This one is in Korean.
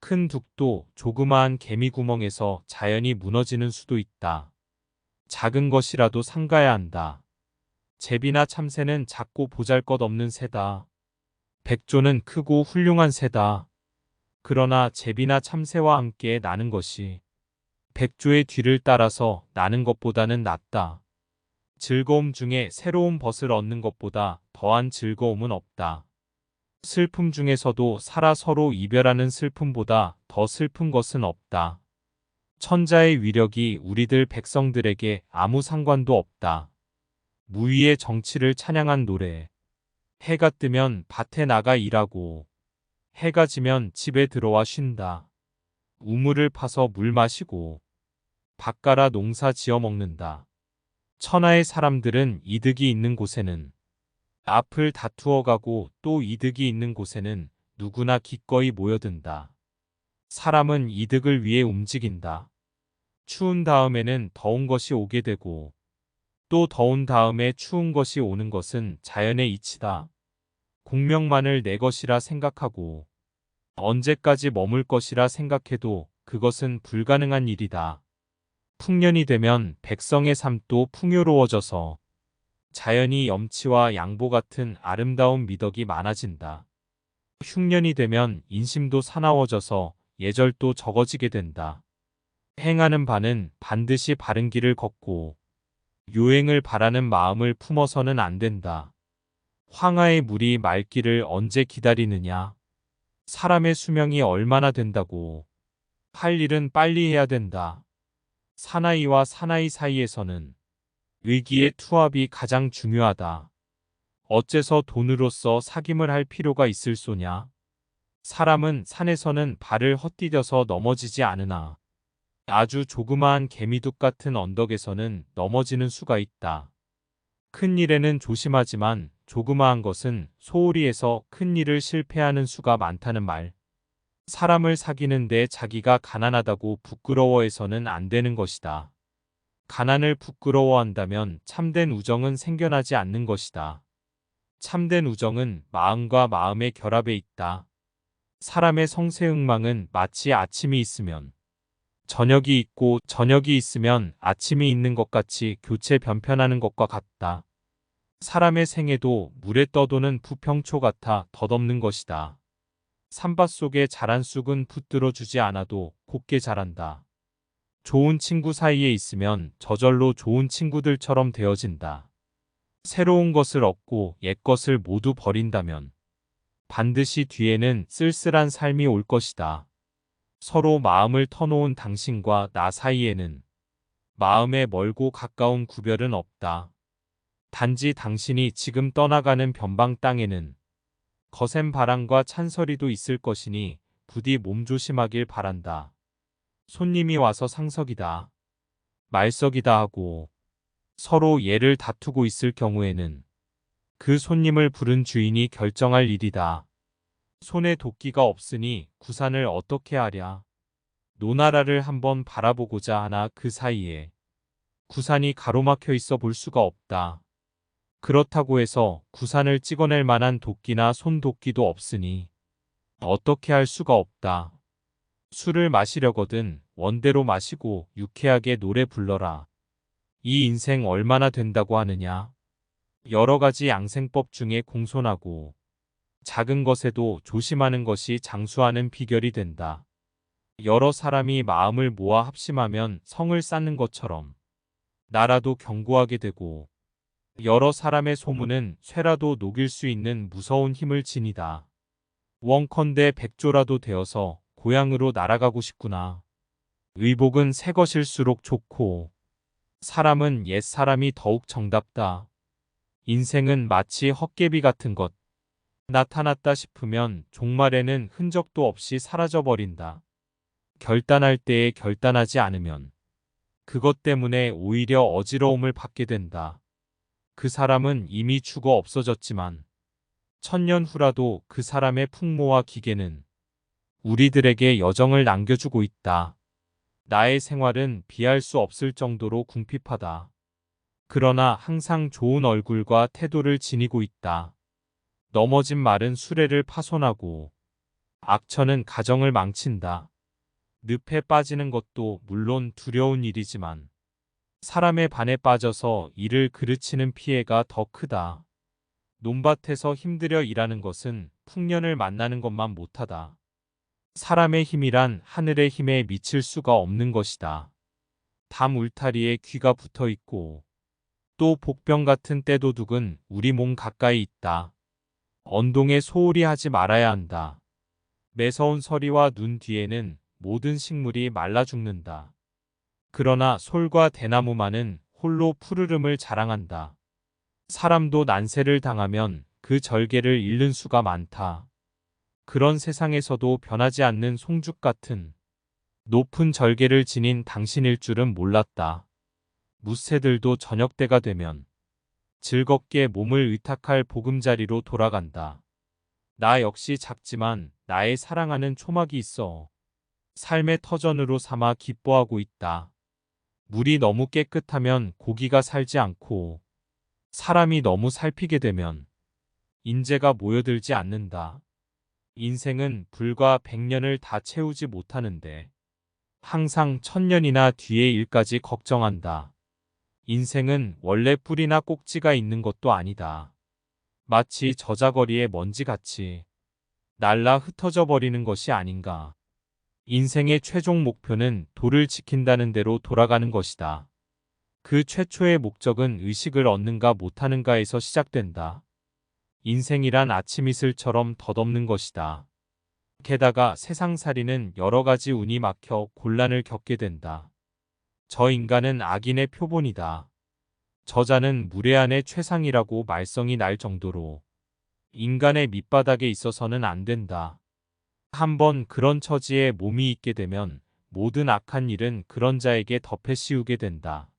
큰 둑도 조그마한 개미 구멍에서 자연이 무너지는 수도 있다. 작은 것이라도 삼가야 한다. 제비나 참새는 작고 보잘것없는 새다. 백조는 크고 훌륭한 새다. 그러나 제비나 참새와 함께 나는 것이 백조의 뒤를 따라서 나는 것보다는 낫다. 즐거움 중에 새로운 벗을 얻는 것보다 더한 즐거움은 없다. 슬픔 중에서도 살아 서로 이별하는 슬픔보다 더 슬픈 것은 없다. 천자의 위력이 우리들 백성들에게 아무 상관도 없다. 무위의 정치를 찬양한 노래. 해가 뜨면 밭에 나가 일하고 해가 지면 집에 들어와 쉰다. 우물을 파서 물 마시고 밭 갈아 농사 지어 먹는다. 천하의 사람들은 이득이 있는 곳에는 앞을 다투어 가고 또 이득이 있는 곳에는 누구나 기꺼이 모여든다. 사람은 이득을 위해 움직인다. 추운 다음에는 더운 것이 오게 되고 또 더운 다음에 추운 것이 오는 것은 자연의 이치다. 공명만을 내 것이라 생각하고 언제까지 머물 것이라 생각해도 그것은 불가능한 일이다. 풍년이 되면 백성의 삶도 풍요로워져서 자연이 염치와 양보 같은 아름다운 미덕이 많아진다. 흉년이 되면 인심도 사나워져서 예절도 적어지게 된다. 행하는 바는 반드시 바른 길을 걷고 요행을 바라는 마음을 품어서는 안 된다. 황하의 물이 맑기를 언제 기다리느냐. 사람의 수명이 얼마나 된다고. 할 일은 빨리 해야 된다. 사나이와 사나이 사이에서는 의기의 투합이 가장 중요하다. 어째서 돈으로써 사귐을 할 필요가 있을 소냐. 사람은 산에서는 발을 헛디뎌서 넘어지지 않으나 아주 조그마한 개미둑 같은 언덕에서는 넘어지는 수가 있다. 큰 일에는 조심하지만 조그마한 것은 소홀히 해서 큰 일을 실패하는 수가 많다는 말. 사람을 사귀는데 자기가 가난하다고 부끄러워해서는 안 되는 것이다. 가난을 부끄러워한다면 참된 우정은 생겨나지 않는 것이다. 참된 우정은 마음과 마음의 결합에 있다. 사람의 성세응망은 마치 아침이 있으면 저녁이 있고 저녁이 있으면 아침이 있는 것 같이 교체 변편하는 것과 같다. 사람의 생애도 물에 떠도는 부평초 같아 덧없는 것이다. 산밭 속에 자란 쑥은 붙들어 주지 않아도 곱게 자란다. 좋은 친구 사이에 있으면 저절로 좋은 친구들처럼 되어진다. 새로운 것을 얻고 옛 것을 모두 버린다면 반드시 뒤에는 쓸쓸한 삶이 올 것이다. 서로 마음을 터놓은 당신과 나 사이에는 마음의 멀고 가까운 구별은 없다. 단지 당신이 지금 떠나가는 변방 땅에는 거센 바람과 찬서리도 있을 것이니 부디 몸조심하길 바란다. 손님이 와서 상석이다. 말석이다 하고 서로 예를 다투고 있을 경우에는 그 손님을 부른 주인이 결정할 일이다. 손에 도끼가 없으니 구산을 어떻게 하랴. 노나라를 한번 바라보고자 하나 그 사이에 구산이 가로막혀 있어 볼 수가 없다. 그렇다고 해서 구산을 찍어낼 만한 도끼나 손도끼도 없으니 어떻게 할 수가 없다. 술을 마시려거든 원대로 마시고 유쾌하게 노래 불러라. 이 인생 얼마나 된다고 하느냐. 여러 가지 양생법 중에 공손하고 작은 것에도 조심하는 것이 장수하는 비결이 된다. 여러 사람이 마음을 모아 합심하면 성을 쌓는 것처럼 나라도 견고하게 되고 여러 사람의 소문은 쇠라도 녹일 수 있는 무서운 힘을 지니다. 원컨대 백조라도 되어서 고향으로 날아가고 싶구나. 의복은 새 것일수록 좋고 사람은 옛 사람이 더욱 정답다. 인생은 마치 헛개비 같은 것. 나타났다 싶으면 종말에는 흔적도 없이 사라져버린다. 결단할 때에 결단하지 않으면 그것 때문에 오히려 어지러움을 받게 된다. 그 사람은 이미 죽어 없어졌지만 천년 후라도 그 사람의 풍모와 기계는 우리들에게 여정을 남겨주고 있다. 나의 생활은 비할 수 없을 정도로 궁핍하다. 그러나 항상 좋은 얼굴과 태도를 지니고 있다. 넘어진 말은 수레를 파손하고 악처는 가정을 망친다. 늪에 빠지는 것도 물론 두려운 일이지만 사람의 반에 빠져서 이를 그르치는 피해가 더 크다. 논밭에서 힘들여 일하는 것은 풍년을 만나는 것만 못하다. 사람의 힘이란 하늘의 힘에 미칠 수가 없는 것이다. 담 울타리에 귀가 붙어 있고 또 복병 같은 떼도둑은 우리 몸 가까이 있다. 언동에 소홀히 하지 말아야 한다. 매서운 서리와 눈 뒤에는 모든 식물이 말라 죽는다. 그러나 솔과 대나무만은 홀로 푸르름을 자랑한다. 사람도 난세를 당하면 그 절개를 잃는 수가 많다. 그런 세상에서도 변하지 않는 송죽 같은 높은 절개를 지닌 당신일 줄은 몰랐다. 무새들도 저녁 때가 되면 즐겁게 몸을 의탁할 보금자리로 돌아간다. 나 역시 작지만 나의 사랑하는 초막이 있어. 삶의 터전으로 삼아 기뻐하고 있다. 물이 너무 깨끗하면 고기가 살지 않고 사람이 너무 살피게 되면 인재가 모여들지 않는다. 인생은 불과 100년을 다 채우지 못하는데 항상 1000년이나 뒤의 일까지 걱정한다. 인생은 원래 뿌리나 꼭지가 있는 것도 아니다. 마치 저자거리의 먼지같이 날라 흩어져 버리는 것이 아닌가. 인생의 최종 목표는 도를 지킨다는 대로 돌아가는 것이다. 그 최초의 목적은 의식을 얻는가 못하는가에서 시작된다. 인생이란 아침 이슬처럼 덧없는 것이다. 게다가 세상살이는 여러 가지 운이 막혀 곤란을 겪게 된다. 저 인간은 악인의 표본이다. 저자는 무례한의 최상이라고 말썽이 날 정도로 인간의 밑바닥에 있어서는 안 된다. 한번 그런 처지에 몸이 있게 되면 모든 악한 일은 그런 자에게 덮여 씌우게 된다.